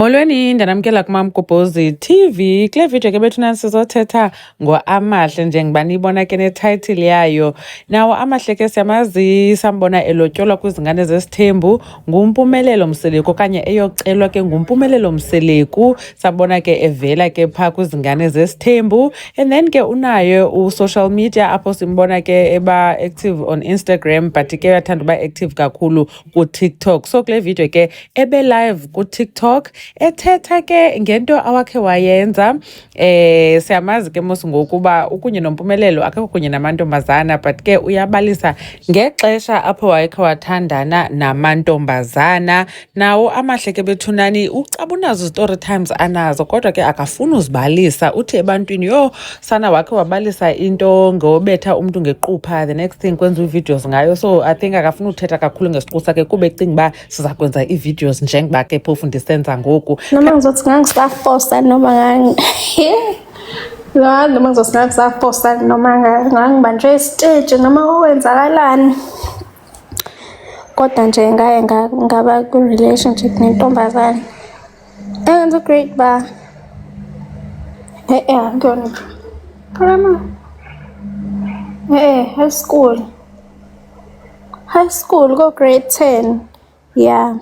Molweni, ndanamkela kuMamGobhozi TV. Kule video ke bethuna sizothetha ngoAmahle njengoba niyibona ke ne-title yayo. Nawo Amahle ke siyamazi, sambona elotyolwa kwizingane zesithembu nguMpumelelo Mseleku okanye eyocelwa ke nguMpumelelo Mseleku. Sabona ke evela ke phaa kwizingane zesithembu. And then ke unayo u-social media apho simbona ke eba active on Instagram but ke uyathanda uba active kakhulu ku-TikTok. So kule video ke ebe live ku-TikTok ethetha ke ngento awakhe wayenza. Siyamazi ke mos ngokuba ukunye noMpumelelo akekho kunye namantombazana but ke uyabalisa ngexesha apho wayekhe wathandana namantombazana. Nawo Amahle ke bethunani ucaba unazo story times anazo kodwa ke akafuni uzibalisa. Uthi ebantwini yo sana wakhe wabalisa into ngobetha umuntu ngequpha, the next thing kwenza videos ngayo. So I think akafuni uthetha kakhulu ngesiqu sakhe kuba ecinga uba siza kwenza ii-videos njengoba ke phofu ndisenza ngoku. Noma ngizothi ngangisafosa noma noma ngizothi ngangisafosa noma ngangibanjwe isiteji noma kwenzakalani, kodwa nje ngaye ngaba ku-relationship nentombazane engenza great ba ngiyona high school go grade 10 yeah.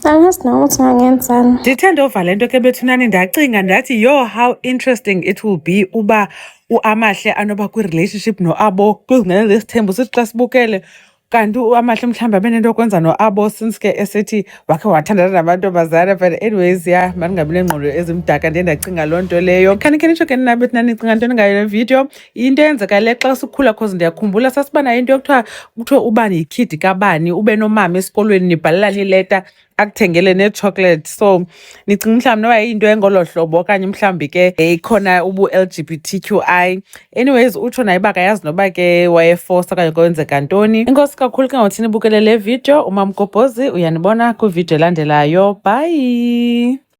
Angazi noma ukuthi ngangenzani. Ndithe ndova le nto ke bethunani ndacinga ndathi yo, how interesting it will be uba uAmahle anoba kwi-relationship noAbo kwizingane zesithembu. Sithi xa sibukele kanti uAmahle mhlawumbi abe nento yokwenza noAbo since ke esithi wakhe wathandana namantombazana. But anyways ya mandingabi nengqondo ezimdaka ndiye ndacinga loo nto leyo. Khanikhe nitsho ke nina bethunani nicinga ntoni ngayo le video. Into eyenzeka le xa sikhula cause ndiyakhumbula sasiba nayo into kuthiwe uba yikhidi kabani ube nomama esikolweni nibhalelana ileta akuthengele ne-chocolate. So nicinga mhlawumbi noba yinto engolo hlobo okanye mhlawumbi ke ikhona ubu-LGBTQI. Anyways utsho naye uba akayazi noba ke wayefosa okanye kwenzeka ntoni. Inkosi kakhulu ke ngothi nibukele le video. uMamGobhozi uyanibona kwivideo elandelayo. Bye.